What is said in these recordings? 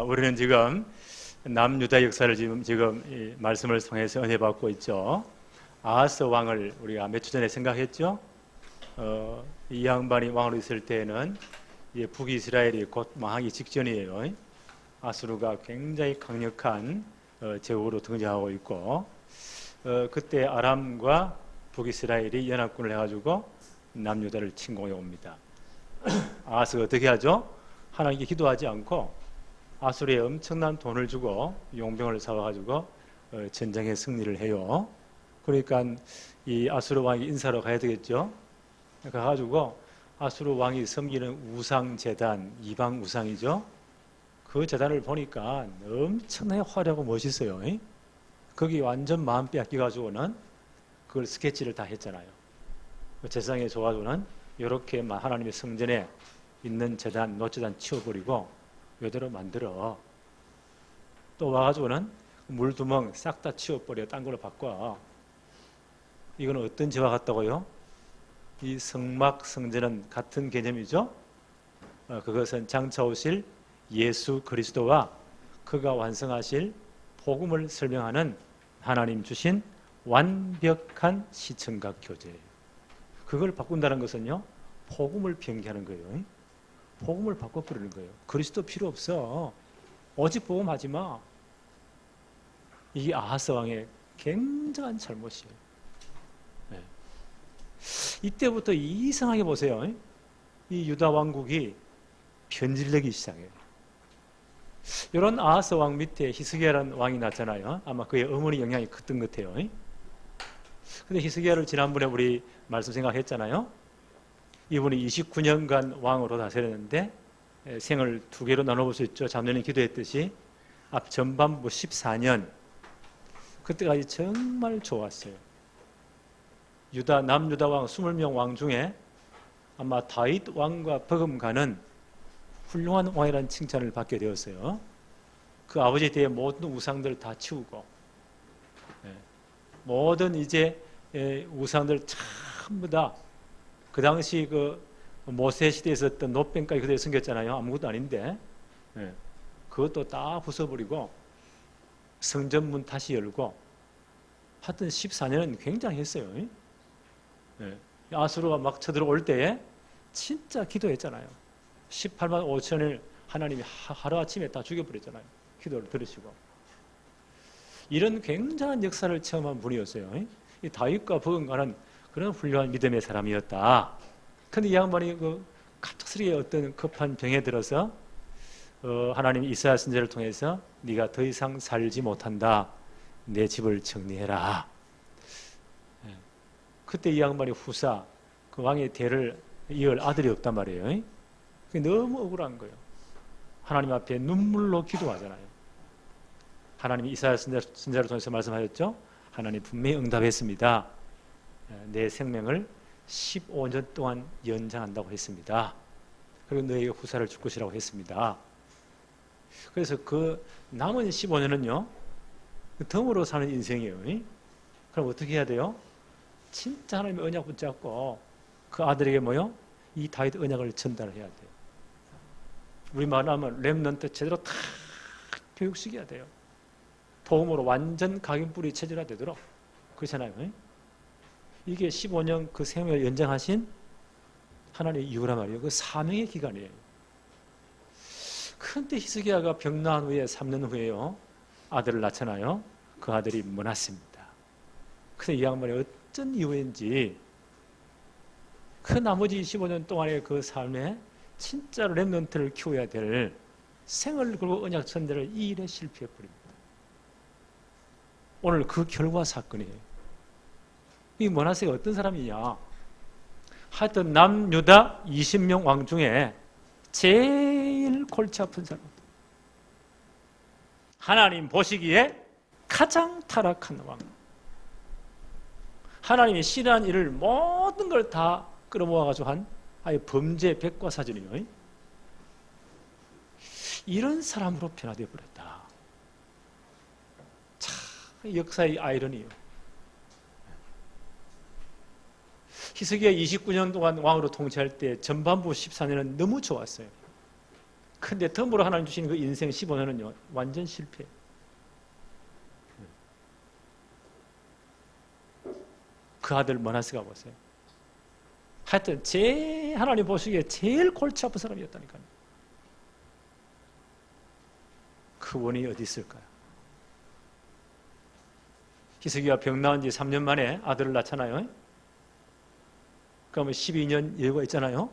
우리는 지금 남유다 역사를 지금 이 말씀을 통해서 은혜 받고 있죠. 아하스 왕을 우리가 몇 주 전에 생각했죠. 이 양반이 왕으로 있을 때에는 북이스라엘이 곧 망하기 직전이에요. 아수르가 굉장히 강력한 제국으로 등장하고 있고, 그때 아람과 북이스라엘이 연합군을 해가지고 남유다를 침공해 옵니다. 아하스가 어떻게 하죠? 하나님께 기도하지 않고 아수르에 엄청난 돈을 주고 용병을 사와가지고 전쟁에 승리를 해요. 그러니까 이 아수르 왕이 인사로 가야 되겠죠. 가가지고 아수르 왕이 섬기는 우상 제단, 이방 우상이죠. 그 제단을 보니까 엄청나게 화려하고 멋있어요. 거기 완전 마음 빼앗겨가지고는 그걸 스케치를 다 했잖아요. 제사장에 줘가지고는 이렇게 하나님의 성전에 있는 제단, 노제단 치워버리고 이대로 만들어. 또 와가지고는 물두멍 싹 다 치워버려. 딴 걸로 바꿔. 이건 어떤 죄와 같다고요? 이 성막 성전은 같은 개념이죠. 그것은 장차 오실 예수 그리스도와 그가 완성하실 복음을 설명하는 하나님 주신 완벽한 시청각 교제예요. 그걸 바꾼다는 것은요, 복음을 변개하는 거예요. 복음을 바꿔버리는 거예요. 그리스도 필요 없어. 오직 복음 하지 마. 이게 아하스 왕의 굉장한 잘못이에요. 네. 이때부터 이상하게 보세요. 이 유다 왕국이 변질되기 시작해요. 이런 아하스 왕 밑에 히스기야라는 왕이 났잖아요. 아마 그의 어머니 영향이 컸던 것 같아요. 근데 히스기야를 지난번에 우리 말씀 생각했잖아요. 이분이 29년간 왕으로 다스렸는데 생을 두 개로 나눠볼 수 있죠. 작년에 기도했듯이 앞 전반부 14년 그때까지 정말 좋았어요. 남유다 왕 20명 왕 중에 아마 다윗 왕과 버금가는 훌륭한 왕이라는 칭찬을 받게 되었어요. 그 아버지 때의 모든 우상들을 다 치우고 모든 이제 우상들 전부 다 그 당시 그 모세 시대에 있었던 노병까지 그대로 생겼잖아요. 아무것도 아닌데 그것도 다 부숴버리고 성전문 다시 열고 하여튼 14년은 굉장했어요. 아수르가 막 쳐들어올 때에 진짜 기도했잖아요. 18만 5천을 하나님이 하루아침에 다 죽여버렸잖아요. 기도를 들으시고. 이런 굉장한 역사를 체험한 분이었어요. 이 다윗과 버금가는 그런 훌륭한 믿음의 사람이었다. 그런데 이 양반이 갑작스레 어떤 급한 병에 들어서 하나님이 이사야 선지자를 통해서 네가 더 이상 살지 못한다. 내 집을 정리해라. 그때 이 양반이 후사 그 왕의 대를 이을 아들이 없단 말이에요. 그게 너무 억울한 거예요. 하나님 앞에 눈물로 기도하잖아요. 하나님이 이사야 선지자를 통해서 말씀하셨죠. 하나님 분명히 응답했습니다. 내 생명을 15년 동안 연장한다고 했습니다. 그리고 너에게 후사를 줄 것이라고 했습니다. 그래서 그 남은 15년은요 덤으로 사는 인생이에요. 그럼 어떻게 해야 돼요? 진짜 하나님의 언약 붙잡고 그 아들에게 이 다윗 언약을 전달해야 돼요. 우리 말하면 렘넌트 제대로 다 교육시켜야 돼요. 복음으로 완전 각인뿌리 체질화되도록. 그렇잖아요. 이게 15년 그 생명을 연장하신 하나님의 이유란 말이에요. 그 사명의 기간이에요. 그런데 히스기야가 병 나은 후에 3년 후에요 아들을 낳잖아요. 그 아들이 머났습니다. 근데 이 양반이 어쩐 이유인지 그 나머지 15년 동안의 그 삶에 진짜로 렘넌트를 키워야 될 생을 걸고 언약 전대를 이 일에 실패해버립니다. 오늘 그 결과 사건이에요. 이 머나세가 어떤 사람이냐? 하여튼 남유다 20명 왕 중에 제일 골치 아픈 사람. 하나님 보시기에 가장 타락한 왕. 하나님이 싫어하는 일을 모든 걸 다 끌어모아가지고 한 아예 범죄 백과사전이에요. 이런 사람으로 변화되어 버렸다. 참 역사의 아이러니예요. 히스기야 29년 동안 왕으로 통치할 때 전반부 14년은 너무 좋았어요. 근데 덤으로 하나님 주신 그 인생 15년은요 완전 실패. 그 아들 므낫세가 보세요. 하여튼 하나님 보시기에 제일 골치 아픈 사람이었다니까요. 그 원인이 어디 있을까요? 히스기야 병 나은 지 3년 만에 아들을 낳잖아요. 그러면 12년 여유가 있잖아요.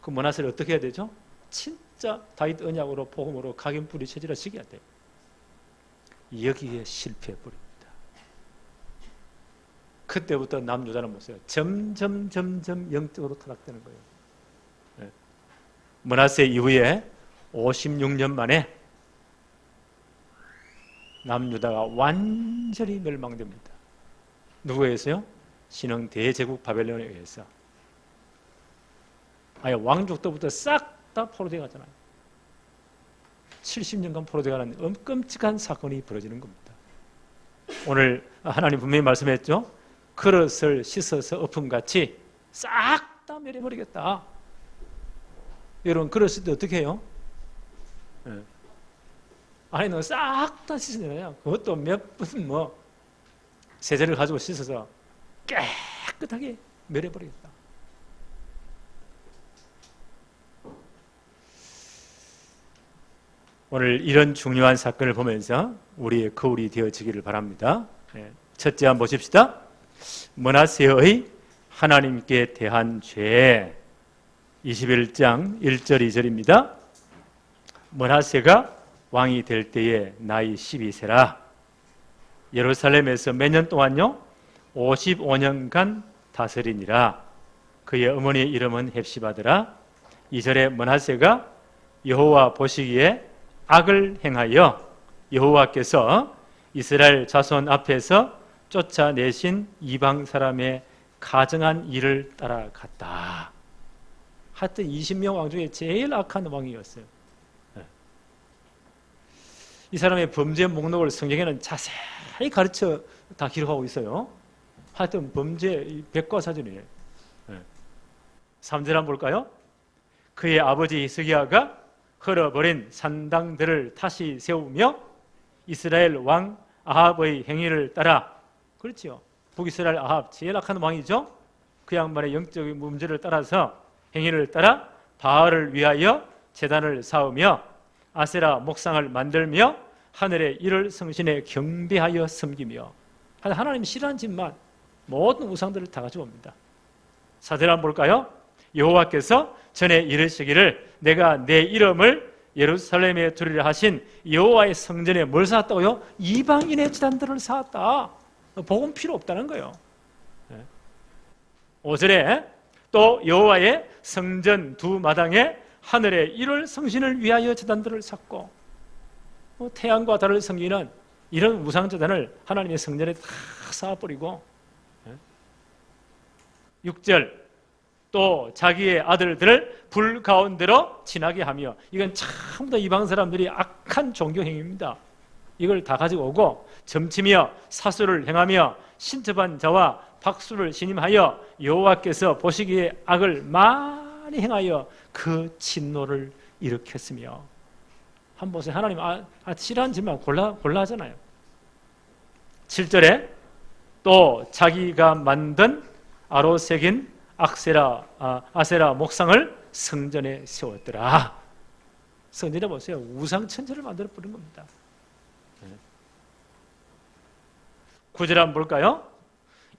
그 므낫세를 어떻게 해야 되죠? 진짜 다윗 언약으로 복음으로 각인뿌리 체질을 시켜야 돼요. 여기에 실패해버립니다. 그때부터 남유다는 보세요. 점점 영적으로 타락되는 거예요. 네. 므낫세 이후에 56년 만에 남유다가 완전히 멸망됩니다. 누구에 의해서요? 신흥 대제국 바벨론에 의해서. 아예 왕족 때부터 싹 다 포로되어 가잖아요. 70년간 포로되어가는 끔찍한 사건이 벌어지는 겁니다. 오늘 하나님 분명히 말씀했죠. 그릇을 씻어서 엎음같이 싹 다 멸해버리겠다. 여러분 그릇을 때 어떻게 해요? 안에 넣어 싹 다 씻어내요. 그것도 몇 분 세제를 가지고 씻어서 깨끗하게 멸해버리겠다. 오늘 이런 중요한 사건을 보면서 우리의 거울이 되어지기를 바랍니다. 첫째 한번 보십시다. 므낫세의 하나님께 대한 죄 21장 1절 2절입니다. 므낫세가 왕이 될 때에 나이 12세라. 예루살렘에서 몇 년 동안요? 55년간 다스리니라. 그의 어머니의 이름은 헵시바더라. 2절에 므낫세가 여호와 보시기에 악을 행하여 여호와께서 이스라엘 자손 앞에서 쫓아내신 이방 사람의 가증한 일을 따라갔다. 하여튼 20명 왕 중에 제일 악한 왕이었어요. 이 사람의 범죄 목록을 성경에는 자세히 가르쳐 다 기록하고 있어요. 하여튼 범죄 백과사전이에요. 3절 한번 볼까요? 그의 아버지 히스기야가 헐어버린 산당들을 다시 세우며 이스라엘 왕 아합의 행위를 따라, 그렇죠? 북이스라엘 아합 제일 악한 왕이죠. 그 양반의 영적인 문제를 따라서 행위를 따라 바알을 위하여 제단을 쌓으며 아세라 목상을 만들며 하늘의 이를 성신에 경배하여 섬기며. 하나님이 싫어하는 짓만 모든 우상들을 다 가져옵니다. 4절 한번 볼까요? 여호와께서 전에 이르시기를 내가 내 이름을 예루살렘에 두리라 하신 여호와의 성전에 뭘 쌓았다고요? 이방인의 제단들을 쌓았다. 복음 필요 없다는 거예요. 5절에 또 여호와의 성전 두 마당에 하늘의 일월 성신을 위하여 제단들을 쌓고, 태양과 달을 섬기는 이런 우상 제단을 하나님의 성전에 다 쌓아버리고, 6절 또 자기의 아들들을 불 가운데로 지나게 하며. 이건 전부 다 이방 사람들이 악한 종교 행위입니다. 이걸 다 가지고 오고 점치며 사수를 행하며 신접한 자와 박수를 신임하여 여호와께서 보시기에 악을 많이 행하여 그 진노를 일으켰으며. 한번 보세요. 하나님 싫어하는 짓만 골라 하잖아요. 7절에 또 자기가 만든 아로 새긴 아세라 목상을 성전에 세웠더라. 성전에 보세요. 우상 천체를 만들어 버린 겁니다. 9절 한번 볼까요?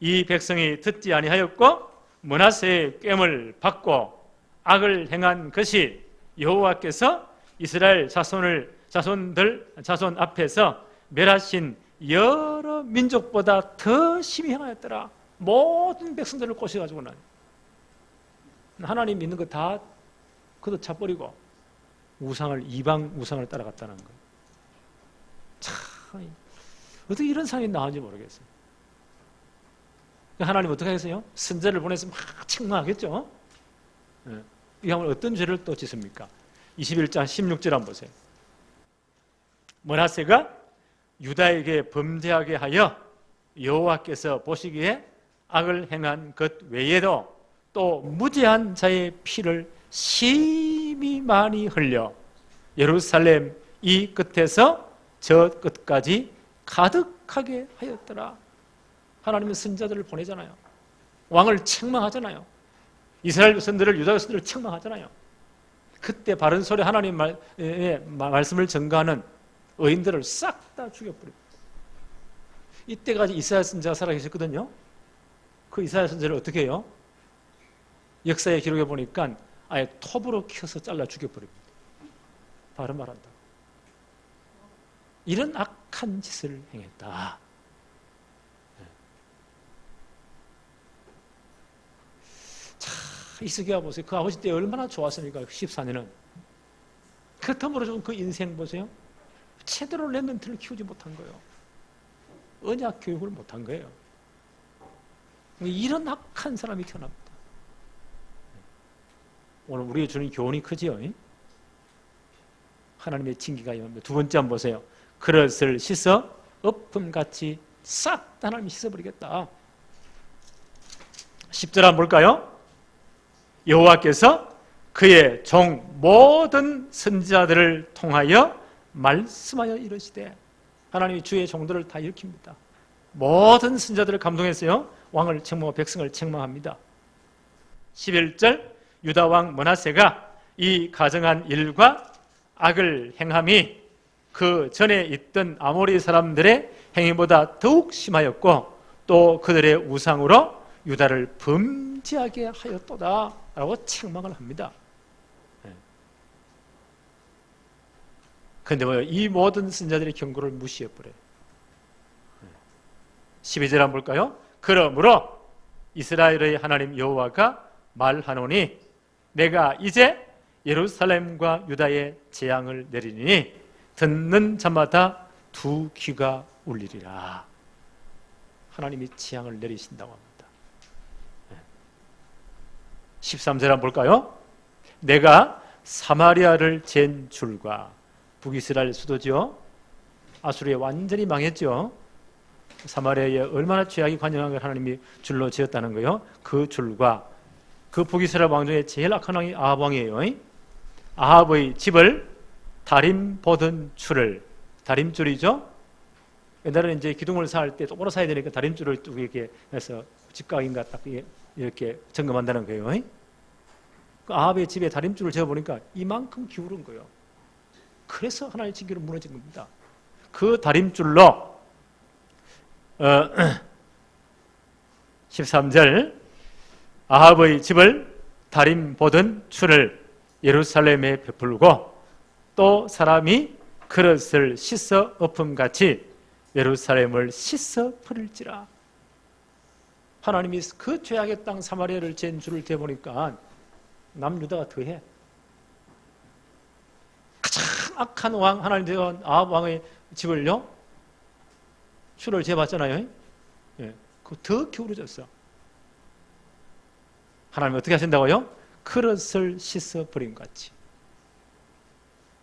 이 백성이 듣지 아니하였고 므낫세의 깸을 받고 악을 행한 것이 여호와께서 이스라엘 자손 앞에서 멸하신 여러 민족보다 더 심히 행하였더라. 모든 백성들을 꼬셔가지고는 하나님 믿는 거 다 그도 차버리고 이방 우상을 따라갔다는 거예요. 참 어떻게 이런 상황이 나왔는지 모르겠어요. 하나님 어떻게 하겠어요? 선제를 보내서 막 책망하겠죠. 이 양반 어떤 죄를 또 짓습니까? 21장 16절 한번 보세요. 므낫세가 유다에게 범죄하게 하여 여호와께서 보시기에 악을 행한 것 외에도 또 무죄한 자의 피를 심히 많이 흘려 예루살렘 이 끝에서 저 끝까지 가득하게 하였더라. 하나님은 선자들을 보내잖아요. 왕을 책망하잖아요. 이스라엘 백성들을, 유다 백성들을 책망하잖아요. 그때 바른 소리 하나님의 말씀을 전가하는 의인들을 싹 다 죽여버립니다. 이때까지 이사야 선지자가 살아계셨거든요. 그 이사야 선지자를 어떻게 해요? 역사의 기록에 보니까 아예 톱으로 켜서 잘라 죽여버립니다. 바로 말한다. 이런 악한 짓을 행했다. 자, 히스기야 보세요. 그 아버지 때 얼마나 좋았습니까? 14년은. 그렇다므로 좀 그 인생 보세요. 제대로 렘넌트를 키우지 못한 거예요. 언약 교육을 못한 거예요. 이런 악한 사람이 태어납니다. 오늘 우리의 주는 교훈이 크지요. 하나님의 징계가 임합니다. 두 번째 한번 보세요. 그릇을 씻어 엎음같이 싹 다 하나님이 씻어버리겠다. 10절 한번 볼까요? 여호와께서 그의 종 모든 선지자들을 통하여 말씀하여 이르시되, 하나님이 주의 종들을 다 일으킵니다. 모든 선지자들을 감동했어요. 왕을 책망하고 백성을 책망합니다. 11절 유다 왕 므낫세가 이 가정한 일과 악을 행함이 그 전에 있던 아모리 사람들의 행위보다 더욱 심하였고 또 그들의 우상으로 유다를 범죄하게 하였도다 라고 책망을 합니다. 그런데 뭐요? 이 모든 선지자들의 경고를 무시해버려요. 12절 한번 볼까요? 그러므로 이스라엘의 하나님 여호와가 말하노니 내가 이제 예루살렘과 유다에 재앙을 내리니 듣는 자마다 두 귀가 울리리라. 하나님이 재앙을 내리신다고 합니다. 13절 한번 볼까요? 내가 사마리아를 잰 줄과, 북이스라엘 수도죠. 아수르에 완전히 망했죠. 사마리아에 얼마나 죄악이 관영한 걸 하나님이 줄로 지었다는 거예요. 그 줄과 그 북이스라엘 왕 중에 제일 악한 왕이 아합 왕이에요. 아합의 집을 다림 보던 줄을, 다림줄이죠. 옛날에는 이제 기둥을 쌓을 때 똑바로 쌓아야 되니까 다림줄을 또 이렇게 해서 직각인가 딱 이렇게 점검한다는 거예요. 그 아합의 집에 다림줄을 재어보니까 이만큼 기울은 거예요. 그래서 하나님의 징계로 무너진 겁니다. 그 다림줄로 13절 아합의 집을 다림 보던 줄을 예루살렘에 베풀고 또 사람이 그릇을 씻어 엎음같이 예루살렘을 씻어 버릴지라. 하나님이 그 죄악의 땅 사마리아를 잰 줄을 대보니까 남유다가 더해. 가장 악한 왕 하나님 되어 아합 왕의 집을요 줄을 재봤잖아요. 예, 그 더 기울어졌어. 하나님 어떻게 하신다고요? 그릇을 씻어 버린 같이,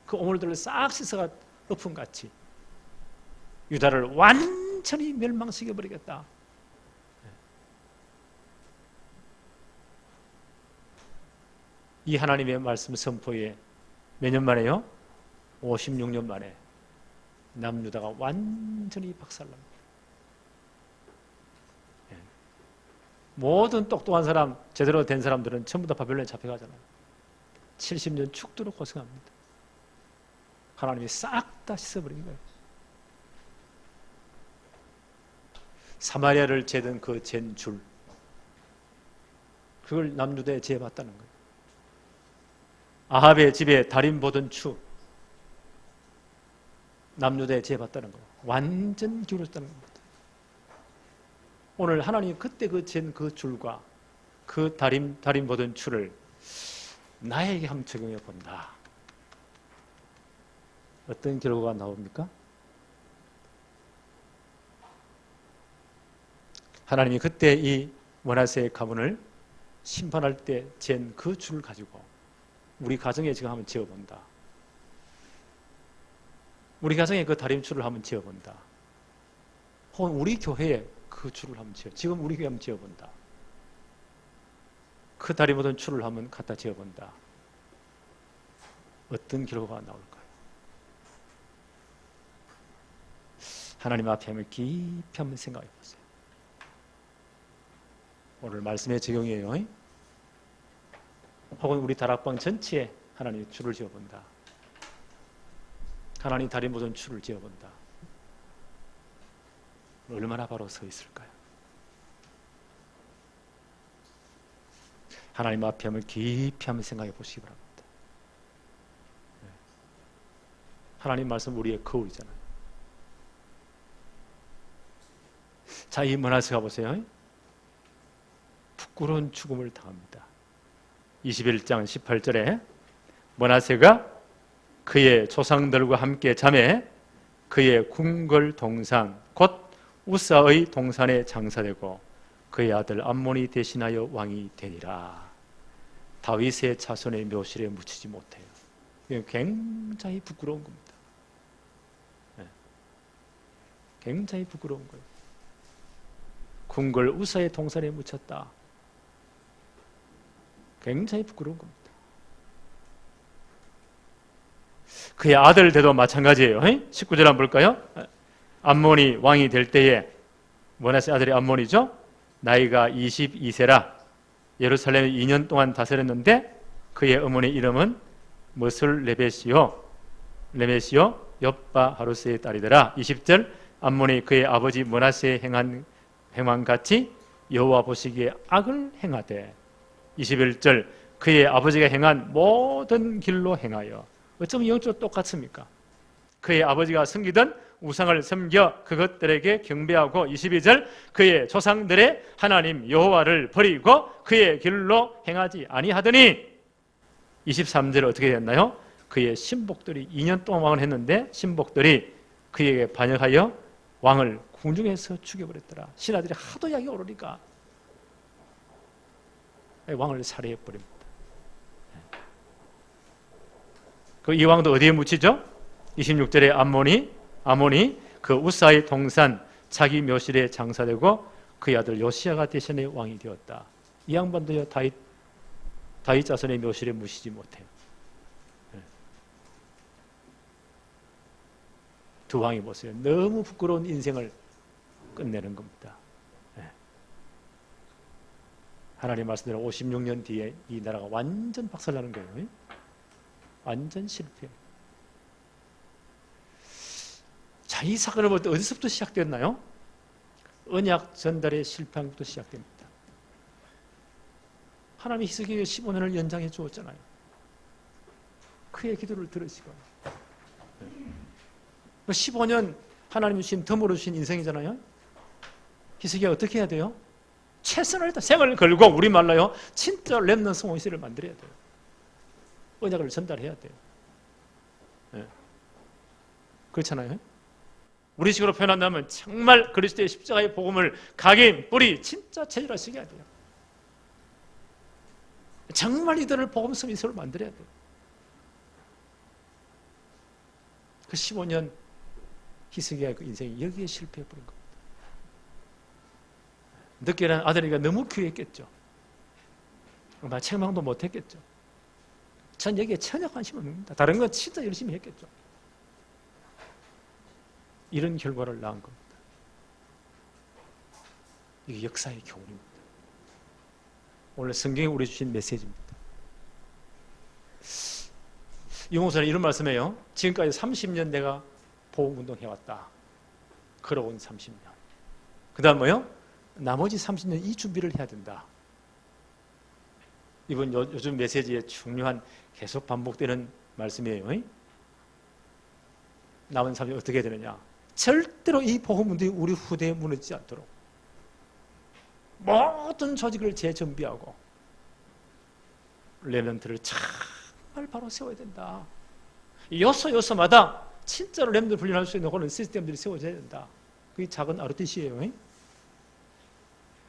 그 오물들을 싹 씻어가 엎은 같이 유다를 완전히 멸망시켜 버리겠다. 이 하나님의 말씀 선포에 몇 년 만에요? 56년 만에 남유다가 완전히 박살납니다. 모든 똑똑한 사람, 제대로 된 사람들은 전부 다 바벨론에 잡혀가잖아요. 70년 죽도록 고생합니다. 하나님이 싹 다 씻어버린 거예요. 사마리아를 재던 그 잰 줄, 그걸 남유다에 재봤다는 거예요. 아합의 집에 다림 보던 추, 남유다에 재봤다는 거예요. 완전 기울었다는 겁니다. 오늘 하나님이 그때 그 잰 그 줄과 그 다림 보던 추를 나에게 한번 적용해 본다. 어떤 결과가 나옵니까? 하나님이 그때 이 므낫세의 가문을 심판할 때 잰 그 줄을 가지고 우리 가정에 지금 한번 지어본다. 우리 가정에 그 다림줄을 한번 지어본다. 혹은 우리 교회에 그 줄을 한번 지어, 지금 우리 교회 한번 지어본다. 그 다리 보던 줄을 한번 갖다 지어본다. 어떤 결과가 나올까요? 하나님 앞에 한번 깊이 한번 생각해 보세요. 오늘 말씀의 적용이에요. 혹은 우리 다락방 전체에 하나님이 줄을 지어본다. 하나님 다리 모든 줄을 지어본다. 얼마나 바로 서 있을까요? 하나님 앞에 한번 깊이 한번 생각해 보시기 바랍니다. 하나님 말씀 우리의 거울이잖아요. 자, 이 머나세 가보세요. 부끄러운 죽음을 당합니다. 21장 18절에 머나세가 그의 조상들과 함께 잠에 그의 궁궐 동산 곧 우사의 동산에 장사되고 그의 아들 암몬이 대신하여 왕이 되니라. 다윗의 자손의 묘실에 묻히지 못해요. 이게 굉장히 부끄러운 겁니다. 굉장히 부끄러운 거예요. 궁궐 우사의 동산에 묻혔다. 굉장히 부끄러운 겁니다. 그의 아들들도 마찬가지예요. 19절 한번 볼까요? 암몬이 왕이 될 때에 머나세 아들이 암몬이죠. 나이가 22세라 예루살렘에 2년 동안 다스렸는데 그의 어머니 이름은 머슬 레베시오 엽바 하루스의 딸이더라. 20절 암몬이 그의 아버지 머나세의 행한 행함같이 여호와 보시기에 악을 행하되 21절 그의 아버지가 행한 모든 길로 행하여. 어쩌면 영적으로 똑같습니까? 그의 아버지가 섬기던 우상을 섬겨 그것들에게 경배하고 22절 그의 조상들의 하나님 여호와를 버리고 그의 길로 행하지 아니하더니 23절 어떻게 됐나요? 그의 신복들이 2년 동안 왕을 했는데 신복들이 그에게 반역하여 왕을 궁중에서 죽여버렸더라. 신하들이 하도 약이 오르니까 왕을 살해해버립니다. 그 이 왕도 어디에 묻히죠? 26절에 아몬이 그 우사의 동산 자기 묘실에 장사되고 그의 아들 요시야가 대신에 왕이 되었다. 이 양반도요 다윗 자손의 묘실에 묻히지 못해요. 두 왕이 보세요. 너무 부끄러운 인생을 끝내는 겁니다. 하나님 말씀대로 56년 뒤에 이 나라가 완전 박살나는 거예요. 완전 실패. 자, 이 사건을 볼 때 어디서부터 시작됐나요? 언약 전달의 실패한 것부터 시작됩니다. 하나님이 히스기야 15년을 연장해 주었잖아요. 그의 기도를 들으시고 15년 하나님이 주신 덤으로 주신 인생이잖아요. 히스기야 어떻게 해야 돼요? 최선을 다해 생을 걸고 우리말로요 진짜 렘넌트 성공시를 만들어야 돼요. 언약을 전달해야 돼요. 그렇잖아요. 우리 식으로 표현한다면 정말 그리스도의 십자가의 복음을 각인, 뿌리 진짜 체질화시켜야 해야 돼요. 정말 이들을 복음 서비스로 만들어야 돼요. 그 15년 히스기야의 그 인생이 여기에 실패해버린 겁니다. 늦게 난 아들이가 너무 귀했겠죠. 정말 책망도 못했겠죠. 전 여기에 전혀 관심 없는 겁니다. 다른 건 진짜 열심히 했겠죠. 이런 결과를 낳은 겁니다. 이게 역사의 교훈입니다. 오늘 성경에 우리 주신 메시지입니다. 이공사는 이런 말씀이에요. 지금까지 30년 내가 보험운동 해왔다. 걸어온 30년. 그 다음 뭐요? 나머지 30년 이 준비를 해야 된다. 이번 요즘 메시지에 중요한 계속 반복되는 말씀이에요. 남은 30년 어떻게 해야 되느냐? 절대로 이 복음운동이 우리 후대에 무너지지 않도록 모든 조직을 재정비하고 렘넌트를 정말 바로 세워야 된다. 요소마다 진짜로 렘넌트 훈련할 수 있는 그런 시스템들이 세워져야 된다. 그게 작은 ROTC예요.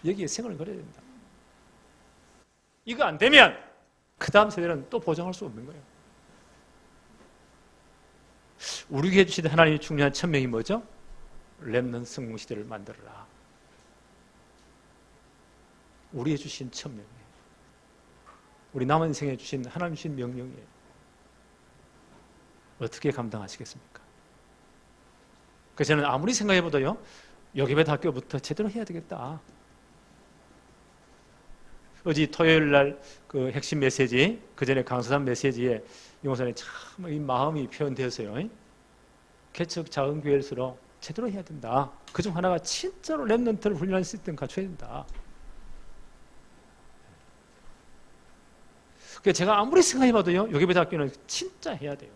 여기에 생을 걸어야 된다. 이거 안 되면 그 다음 세대는 또 보장할 수 없는 거예요. 우리에게 해주신 하나님의 중요한 천명이 뭐죠? 렘넌트 성공 시대를 만들어라. 우리에게 주신 천명이에요. 우리 남은 인생에 주신 하나님 주신 명령이에요. 어떻게 감당하시겠습니까? 그래서 저는 아무리 생각해봐도요, 요괴벳 학교부터 제대로 해야 되겠다. 어제 토요일 날 그 핵심 메시지, 그 전에 강서산 메시지에 용선에 참 이 마음이 표현되었어요. 개척 작은 교회일수록 제대로 해야 된다. 그중 하나가 진짜로 랩런트를 훈련할 수 있도록 갖춰야 된다. 그래서 제가 아무리 생각해봐도요, 요괴벳 학교는 진짜 해야 돼요.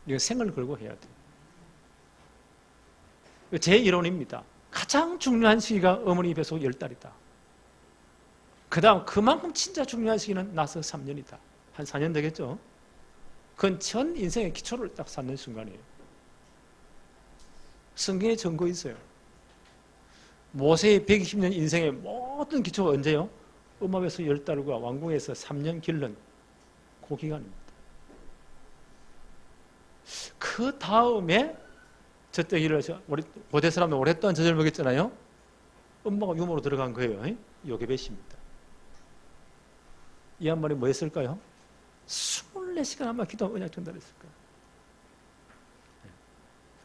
이거 생을 걸고 해야 돼요. 제 이론입니다. 가장 중요한 시기가 어머니 뱃속 10달이다. 그 다음 그만큼 진짜 중요한 시기는 나서 3년이다. 한 4년 되겠죠? 그건 전 인생의 기초를 딱 쌓는 순간이에요. 성경에 증거 있어요. 모세의 120년 인생의 모든 기초가 언제요? 엄마 뱃속 10달과 왕궁에서 3년 길른 그 기간입니다. 그 다음에 저때기를 우리 고대 사람들 오랫동안 젖을 먹였잖아요. 엄마가 유모로 들어간 거예요. 요괴벳입니다. 이 양반이 뭐 했을까요? 24시간 아마 기도하고 언약 전달했을 거예요.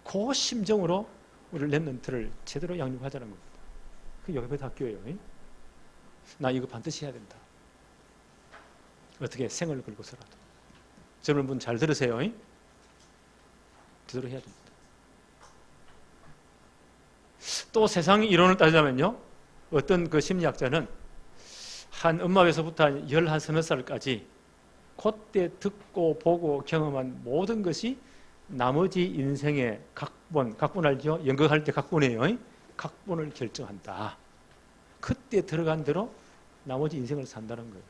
그 심정으로 우리 랩런트를 제대로 양육하자는 겁니다. 그 요괴벳 학교예요. 나 이거 반드시 해야 된다. 어떻게 생을 걸고서라도. 젊은 분 잘 들으세요. 제대로 해야 됩니다. 또 세상 이론을 따지자면요, 어떤 그 심리학자는 한 엄마에서부터 한 11, 서너 살까지 그때 듣고 보고 경험한 모든 것이 나머지 인생의 각본 알죠? 연극할 때 각본이에요. 각본을 결정한다. 그때 들어간 대로 나머지 인생을 산다는 거예요.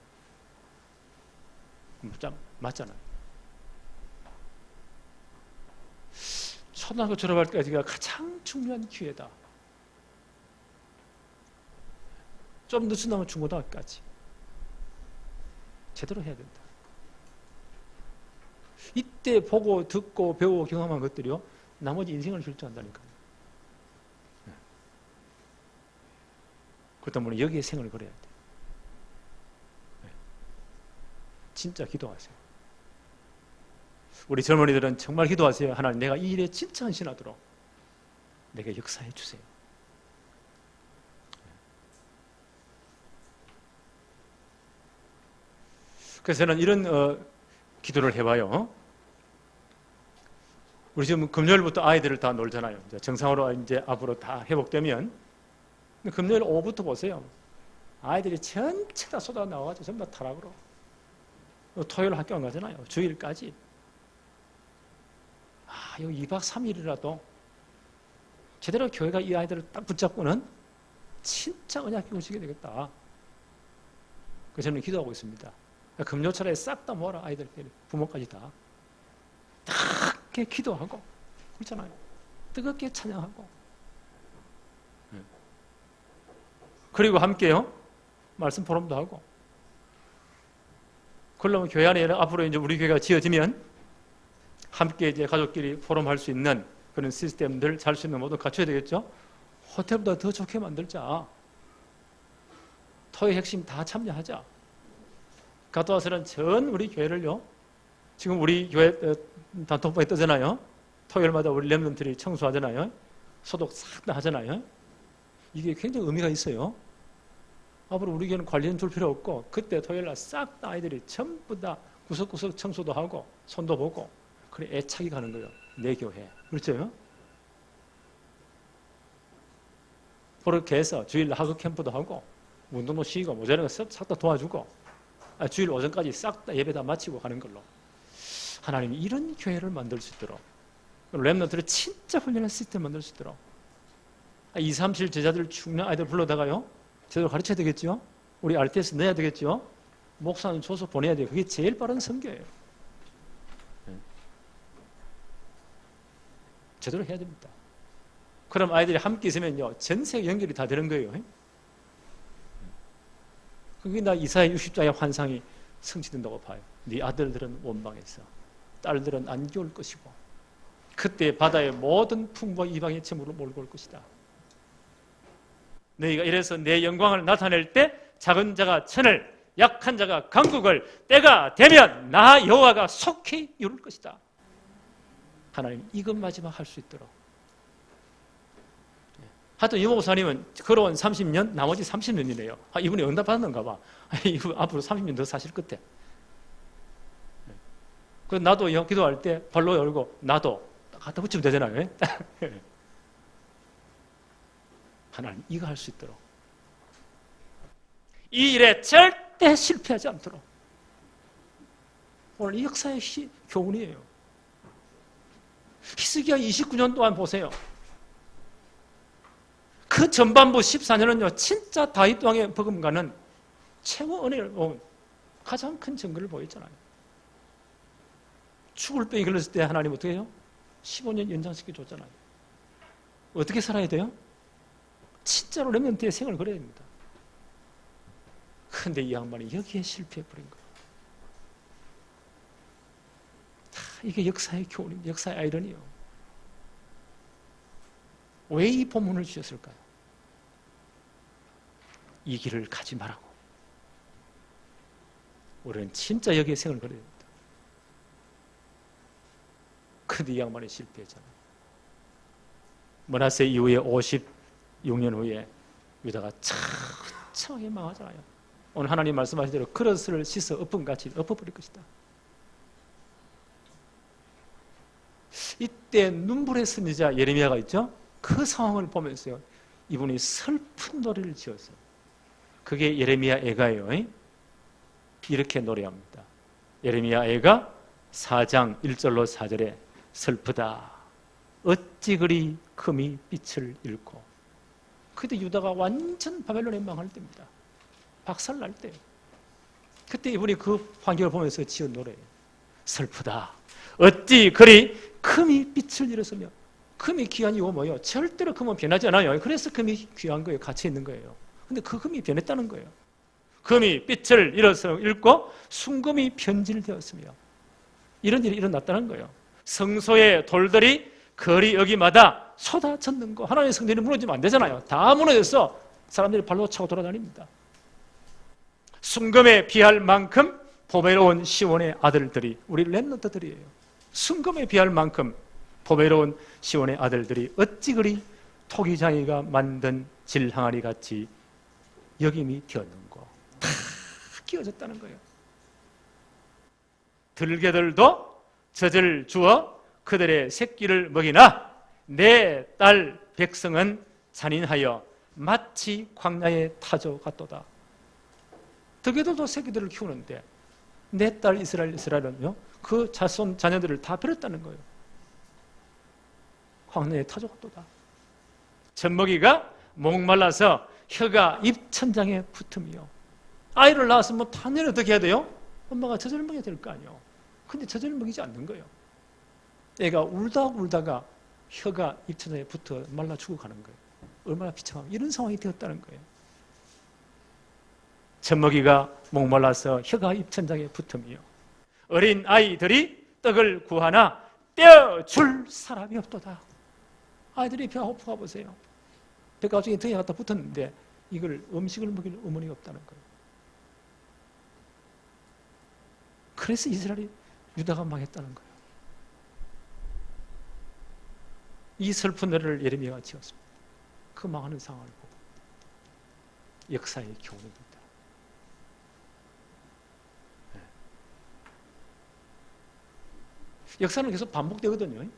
맞잖아요. 초등학교 졸업할 때까지가 가장 중요한 기회다. 좀 늦어나면 중고등학교까지 제대로 해야 된다. 이때 보고 듣고 배우고 경험한 것들이요, 나머지 인생을 결정한다니까요. 그렇기 때문에 여기에 생을 걸어야 돼요. 진짜 기도하세요. 우리 젊은이들은 정말 기도하세요. 하나님, 내가 이 일에 진짜 헌신하도록 내게 역사해 주세요. 그래서 저는 이런 기도를 해봐요. 우리 지금 금요일부터 아이들을 다 놀잖아요. 이제 정상으로 이제 앞으로 다 회복되면, 금요일 오후부터 보세요. 아이들이 전체 다 쏟아 나와가지고 전부 다 타락으로. 토요일 학교 안 가잖아요. 주일까지. 여기 2박 3일이라도 제대로 교회가 이 아이들을 딱 붙잡고는 진짜 언약 교육시켜야 되겠다. 그래서 저는 기도하고 있습니다. 금요철에 싹 다 모아라. 아이들끼리, 부모까지 다. 뜨겁게 기도하고, 그렇잖아요. 뜨겁게 찬양하고. 그리고 함께요, 말씀 포럼도 하고. 그러면 교회 안에 앞으로 이제 우리 교회가 지어지면 함께 이제 가족끼리 포럼할 수 있는 그런 시스템들, 잘 수 있는 모두 갖춰야 되겠죠? 호텔보다 더 좋게 만들자. 토의 핵심 다 참여하자. 갔다 와서는 전 우리 교회를요, 지금 우리 교회 단톡방에 뜨잖아요. 토요일마다 우리 렘넌트들이 청소하잖아요. 소독 싹 다 하잖아요. 이게 굉장히 의미가 있어요. 앞으로 우리 교회는 관리는 줄 필요 없고, 그때 토요일날 싹 다 아이들이 전부 다 구석구석 청소도 하고 손도 보고, 그래 애착이 가는 거예요. 내 교회. 그렇죠? 그렇게 해서 주일 학업 캠프도 하고, 운동도 쉬고 모자란 거 싹 다 도와주고, 주일 오전까지 싹 다 예배 다 마치고 가는 걸로. 하나님이 이런 교회를 만들 수 있도록, 렘넌트를 진짜 훈련한 시스템 만들 수 있도록, 2, 3, 7 제자들 중요한 아이들 불러다가요, 제대로 가르쳐야 되겠죠? 우리 RTS 넣어야 되겠죠? 목사는 줘서 보내야 돼요. 그게 제일 빠른 선교예요. 제대로 해야 됩니다. 그럼 아이들이 함께 있으면요, 전 세계 연결이 다 되는 거예요. 그게 나 이사야 60장의 환상이 성취된다고 봐요. 네 아들들은 원방에서, 딸들은 안개 올 것이고, 그때 바다의 모든 풍부와 이방의 채무를 몰고 올 것이다. 너희가 이래서 내 영광을 나타낼 때 작은 자가 천을, 약한 자가 강국을, 때가 되면 나 여호와가 속히 이룰 것이다. 하나님 이것 마지막 할 수 있도록. 하여튼 이 목사님은 걸어온 30년, 나머지 30년이래요. 이분이 응답받았는가 봐. 이분 앞으로 30년 더 사실 끝에. 그래서 나도 기도할 때 발로 열고 나도 갖다 붙이면 되잖아요. 하나님 이거 할 수 있도록. 이 일에 절대 실패하지 않도록. 오늘 이 역사의 교훈이에요. 히스기야 29년 동안 보세요. 그 전반부 14년은요, 진짜 다윗 왕의 버금가는 최고 은혜를 본 가장 큰 증거를 보였잖아요. 죽을 병이 걸렸을 때 하나님 어떻게 해요? 15년 연장시켜 줬잖아요. 어떻게 살아야 돼요? 진짜로 렘넌트의 생을 그려야 됩니다. 그런데 이 양반이 여기에 실패해버린 거예요. 이게 역사의 교훈입니다. 역사의 아이러니요. 왜 이 본문을 주셨을까요? 이 길을 가지 말라고. 우리는 진짜 여기에 생을 걸어야 됩니다. 그런데 이 양반이 실패했잖아요. 므낫세 이후에 56년 후에 유다가 처참하게 망하잖아요. 오늘 하나님 말씀하신 대로 그릇을 씻어 엎은같이 엎어버릴 것이다. 이때 눈물의 선지자 예레미야가 있죠. 그 상황을 보면서요, 이분이 슬픈 노래를 지었어요. 그게 예레미야 애가예요. 이렇게 노래합니다. 예레미야 애가 4장 1절로 4절에 슬프다 어찌 그리 금이 빛을 잃고. 그때 유다가 완전 바벨론에 망할 때입니다. 박살날 때. 그때 이분이 그 환경을 보면서 지은 노래예요. 슬프다 어찌 그리 금이 빛을 잃었으며. 금이 귀한 이유가 뭐예요? 절대로 금은 변하지 않아요. 그래서 금이 귀한 거예요. 가치 있는 거예요. 근데 그 금이 변했다는 거예요. 금이 빛을 잃고 순금이 변질되었으며. 이런 일이 일어났다는 거예요. 성소의 돌들이 거리 여기마다 쏟아졌는 거. 하나님의 성전이 무너지면 안 되잖아요. 다 무너져서 사람들이 발로 차고 돌아다닙니다. 순금에 비할 만큼 보배로운 시온의 아들들이, 우리 렘넌트들이에요. 순금에 비할 만큼 보배로운 시온의 아들들이 어찌 그리 토기장이가 만든 질항아리 같이 여김이 되었는고. 다 끼워졌다는 거예요. 들개들도 젖을 주어 그들의 새끼를 먹이나 내 딸 백성은 잔인하여 마치 광야의 타조 같도다. 들개들도 새끼들을 키우는데 내 딸 이스라엘은요, 그 자손 자녀들을 다 버렸다는 거예요. 광야의 타조 같도다. 젖먹이가 목말라서 혀가 입천장에 붙으며. 아이를 낳았으면 당연히 어떻게 해야 돼요? 엄마가 젖을 먹여야 될 거 아니에요. 근데 젖을 먹이지 않는 거예요. 애가 울다가 혀가 입천장에 붙어 말라 죽어가는 거예요. 얼마나 비참하면 이런 상황이 되었다는 거예요. 젖먹이가 목말라서 혀가 입천장에 붙으며 어린 아이들이 떡을 구하나 떼어줄 사람이 없도다. 아이들이 배가 고프가 보세요. 배가 중에 등에 갖다 붙었는데 이걸 음식을 먹일 어머니가 없다는 거예요. 그래서 이스라엘이 유다가 망했다는 거예요. 이 슬픈 노래를 예레미야가 지었습니다. 그 망하는 상황을 보고. 역사의 교훈입니다. 네. 역사는 계속 반복되거든요.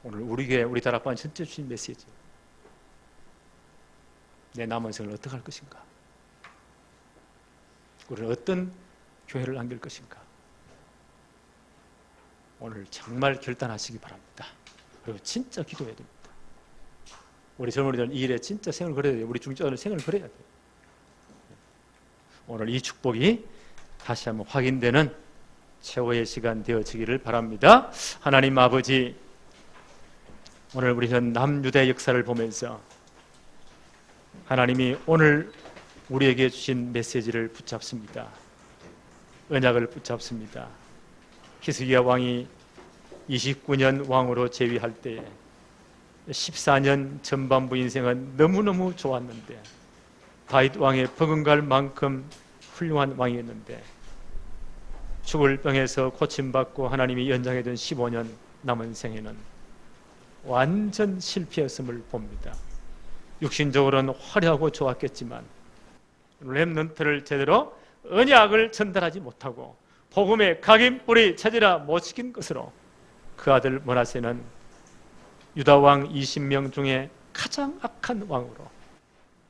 오늘 우리 교회, 우리 다락방 전체 주신 메시지. 내 남은 생을 어떻게 할 것인가? 우리는 어떤 교회를 남길 것인가? 오늘 정말 결단하시기 바랍니다. 그리고 진짜 기도해야 됩니다. 우리 젊은이들은 이 일에 진짜 생을 걸어야 돼요. 우리 중직자들은 생을 걸어야 돼요. 오늘 이 축복이 다시 한번 확인되는 최후의 시간 되어지기를 바랍니다. 하나님 아버지, 오늘 우리 전 남유다의 역사를 보면서 하나님이 오늘 우리에게 주신 메시지를 붙잡습니다. 언약을 붙잡습니다. 히스기야 왕이 29년 왕으로 재위할 때에 14년 전반부 인생은 너무너무 좋았는데, 다윗 왕의 버금갈 만큼 훌륭한 왕이었는데 죽을 병에서 고침받고 하나님이 연장해둔 15년 남은 생애는 완전 실패였음을 봅니다. 육신적으로는 화려하고 좋았겠지만 렘넌트를 제대로 언약을 전달하지 못하고 복음의 각인뿌리 찾으라 못 지킨 것으로 그 아들 므낫세는 유다왕 20명 중에 가장 악한 왕으로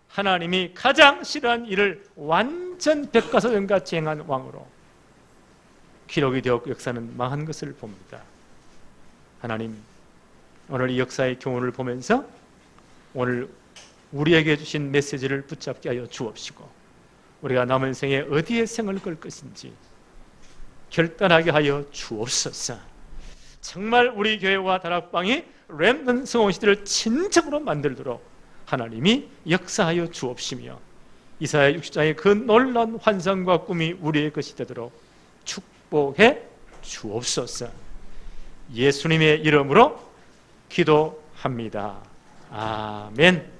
하나님이 가장 싫어한 일을 완전 백과사전같이 행한 왕으로 기록이 되었고 역사는 망한 것을 봅니다. 하나님, 오늘 이 역사의 교훈을 보면서 오늘 우리에게 주신 메시지를 붙잡게 하여 주옵시고 우리가 남은 생에 어디에 생을 걸 것인지 결단하게 하여 주옵소서. 정말 우리 교회와 다락방이 렘넌트 성공시대를 진정으로 만들도록 하나님이 역사하여 주옵시며 이사야 60장의 그 놀라운 환상과 꿈이 우리의 것이 되도록 축복해 주옵소서. 예수님의 이름으로 기도합니다. 아멘.